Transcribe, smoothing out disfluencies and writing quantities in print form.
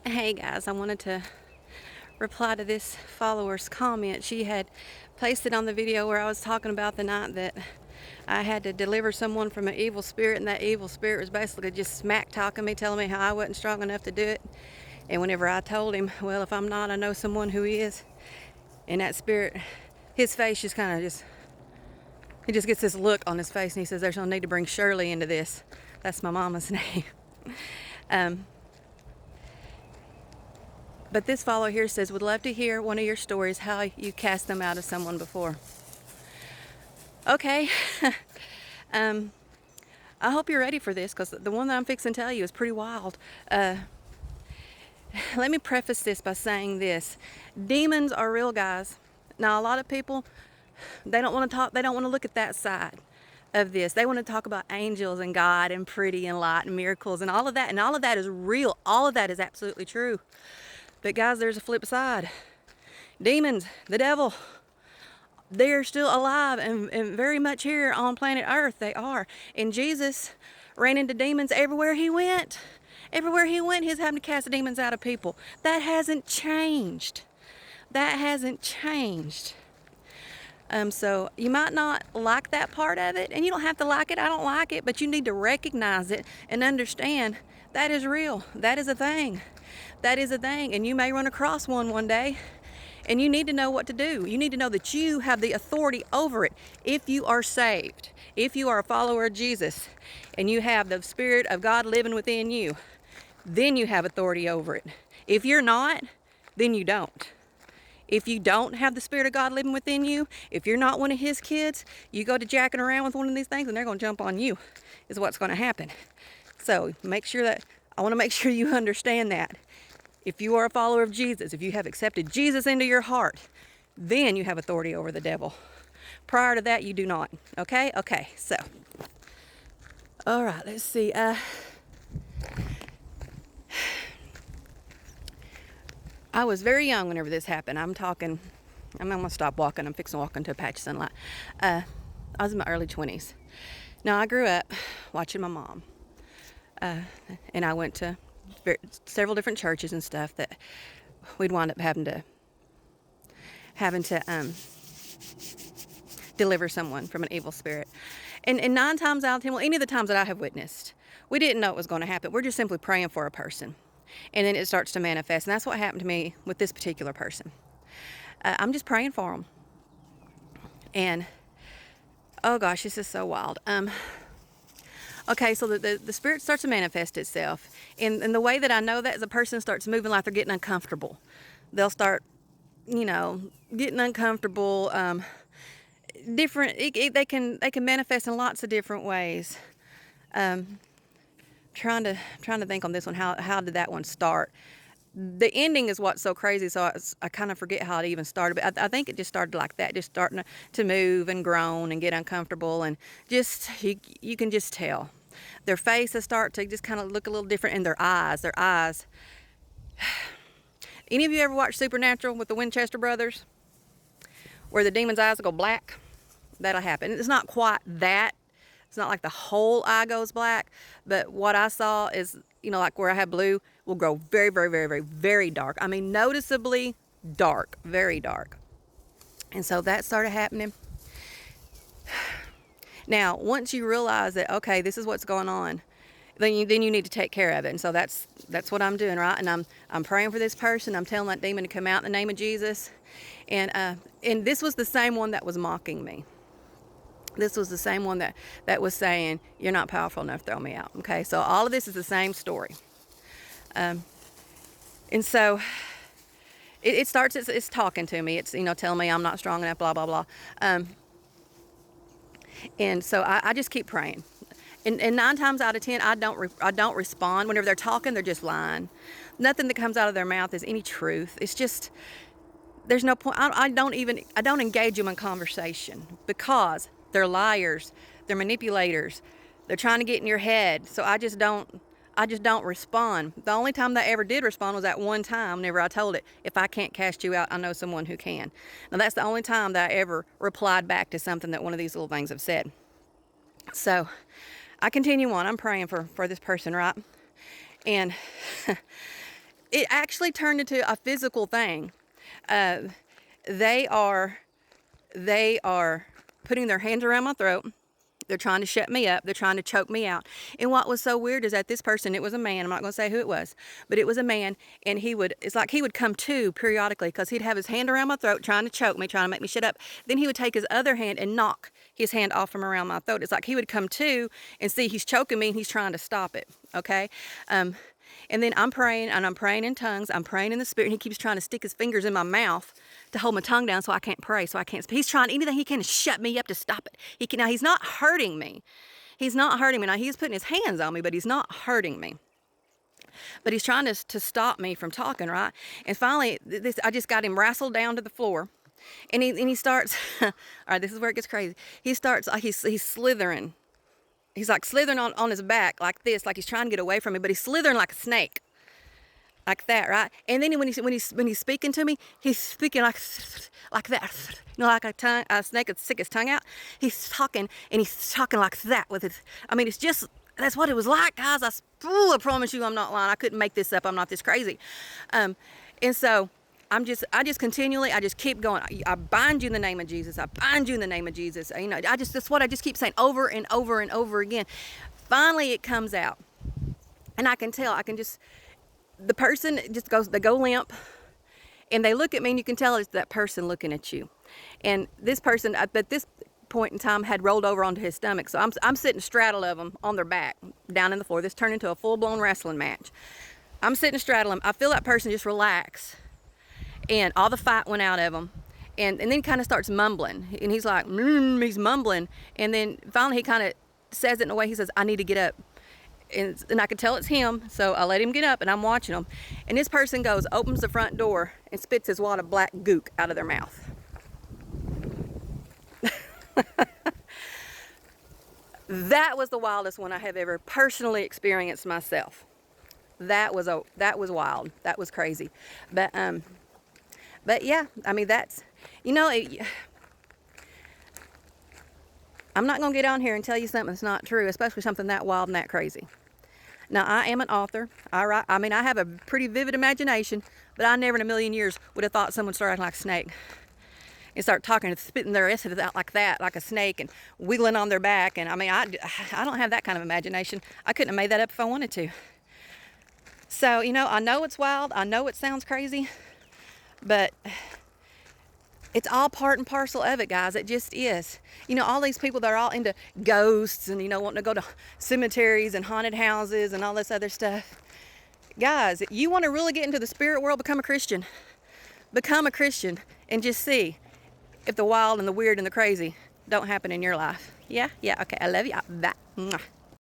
Hey guys, I wanted to reply to this follower's comment. She had placed it on the video where I was talking about the night that I had to deliver someone from an evil spirit, and that evil spirit was basically just smack talking me, telling me how I wasn't strong enough to do it. And whenever I told him, well, if I'm not, I know someone who is, and that spirit, his face just kind of he just gets this look on his face, and he says, there's no need to bring Shirley into this. That's my mama's name. um, But this follower here says, would love to hear one of your stories, how you cast them out of someone before. Okay. I hope you're ready for this, because the one that I'm fixing to tell you is pretty wild. Let me preface this by saying this. Demons are real, guys. Now, a lot of people, they don't want to look at that side of this. They want to talk about angels and God and pretty and light and miracles and all of that. And all of that is real. All of that is absolutely true. But guys, there's a flip side. Demons, the devil, they're still alive and very much here on planet Earth. They are. And Jesus ran into demons everywhere he went. Everywhere he went, he's having to cast demons out of people. That hasn't changed. That hasn't changed. So you might not like that part of it, and you don't have to like it. I don't like it, but you need to recognize it and understand that is real. That is a thing. That is a thing, and you may run across one day, and you need to know what to do. You need to know that you have the authority over it. If you are saved, if you are a follower of Jesus, and you have the Spirit of God living within you, then you have authority over it. If you're not, then you don't. If you don't have the Spirit of God living within you, if you're not one of His kids, you go to jacking around with one of these things and they're going to jump on you, is what's going to happen. So I want to make sure you understand that. If you are a follower of Jesus, if you have accepted Jesus into your heart, then you have authority over the devil. Prior to that, you do not. Okay? Okay, so. All right, let's see. I was very young whenever this happened. I'm going to stop walking. I'm fixing to walk into a patch of sunlight. I was in my early 20s. Now, I grew up watching my mom. And I went to several different churches and stuff that we'd wind up having to deliver someone from an evil spirit. And 9 times out of 10, well, any of the times that I have witnessed, we didn't know it was going to happen. We're just simply praying for a person. And then it starts to manifest. And that's what happened to me with this particular person. I'm just praying for them. And, oh gosh, this is so wild. Okay, so the spirit starts to manifest itself. And the way that I know that is a person starts moving like they're getting uncomfortable. They'll start, getting uncomfortable. Different, they can manifest in lots of different ways. Trying to think on this one, how did that one start? The ending is what's so crazy, so I kind of forget how it even started, but I think it just started like that, just starting to move and groan and get uncomfortable, and just you can just tell their faces start to just kind of look a little different, and their eyes. Any of you ever watched Supernatural with the Winchester brothers, where the demon's eyes will go black? That'll happen. It's not quite that. It's not like the whole eye goes black, but what I saw is, like where I have blue, will grow very, very, very, very, very dark. I mean, noticeably dark, very dark. And so that started happening. Now, once you realize that, okay, this is what's going on, then you need to take care of it. And so that's what I'm doing, right? And I'm praying for this person. I'm telling that demon to come out in the name of Jesus. And this was the same one that was mocking me. This was the same one that was saying, you're not powerful enough to throw me out. Okay, so all of this is the same story. And so it starts, it's talking to me. It's, telling me I'm not strong enough, blah, blah, blah. And so I just keep praying. And 9 times out of 10, I don't respond. Whenever they're talking, they're just lying. Nothing that comes out of their mouth is any truth. It's just, there's no point. I don't engage them in conversation, because they're liars, they're manipulators, they're trying to get in your head. So I just don't respond. The only time that I ever did respond was that one time whenever I told it, if I can't cast you out, I know someone who can. Now that's the only time that I ever replied back to something that one of these little things have said. So I continue on. I'm praying for this person, right? And it actually turned into a physical thing. Uh, they are putting their hands around my throat. They're trying to shut me up. They're trying to choke me out. And what was so weird is that this person, it was a man. I'm not going to say who it was, but it was a man. And it's like he would come to periodically because he'd have his hand around my throat trying to choke me, trying to make me shut up. Then he would take his other hand and knock his hand off from around my throat. It's like he would come to and see he's choking me and he's trying to stop it. Okay. And then I'm praying, and I'm praying in tongues. I'm praying in the spirit, and he keeps trying to stick his fingers in my mouth to hold my tongue down so I can't pray, so I can't speak. He's trying anything he can to shut me up, to stop it. Now, he's not hurting me. He's not hurting me. Now, he's putting his hands on me, but he's not hurting me. But he's trying to stop me from talking, right? And finally, I just got him wrestled down to the floor. And he starts, all right, this is where it gets crazy. He starts, he's slithering. He's like slithering on his back like this, like he's trying to get away from me, but he's slithering like a snake, like that, right? And then when he's speaking to me, he's speaking like that, like a snake would stick his tongue out. He's talking, and he's talking like that with his. I mean, it's just that's what it was like, guys. I promise you, I'm not lying. I couldn't make this up. I'm not this crazy. And so I just continually, I just keep going. I bind you in the name of Jesus. I bind you in the name of Jesus. That's what I just keep saying over and over and over again. Finally, it comes out. And I can tell, the person just they go limp, and they look at me, and you can tell it's that person looking at you. And this person, at this point in time, had rolled over onto his stomach. So I'm sitting straddle of them on their back, down in the floor. This turned into a full-blown wrestling match. I'm sitting straddle them. I feel that person just relax. And all the fight went out of him. And then he kind of starts mumbling. And he's like, he's mumbling. And then finally he kind of says it in a way, he says, I need to get up. And I could tell it's him, so I let him get up, and I'm watching him. And this person opens the front door, and spits his wad of black gook out of their mouth. That was the wildest one I have ever personally experienced myself. That was wild. That was crazy. But yeah, I mean, that's, I'm not going to get on here and tell you something that's not true, especially something that wild and that crazy. Now, I am an author. I have a pretty vivid imagination, but I never in a million years would have thought someone started like a snake and start talking and spitting their acids out like that, like a snake, and wiggling on their back. And I don't have that kind of imagination. I couldn't have made that up if I wanted to. So, I know it's wild. I know it sounds crazy. But it's all part and parcel of it, guys. It just is. All these people that are all into ghosts and, wanting to go to cemeteries and haunted houses and all this other stuff. Guys, you want to really get into the spirit world, become a Christian. Become a Christian and just see if the wild and the weird and the crazy don't happen in your life. Yeah? Okay. I love you. Bye.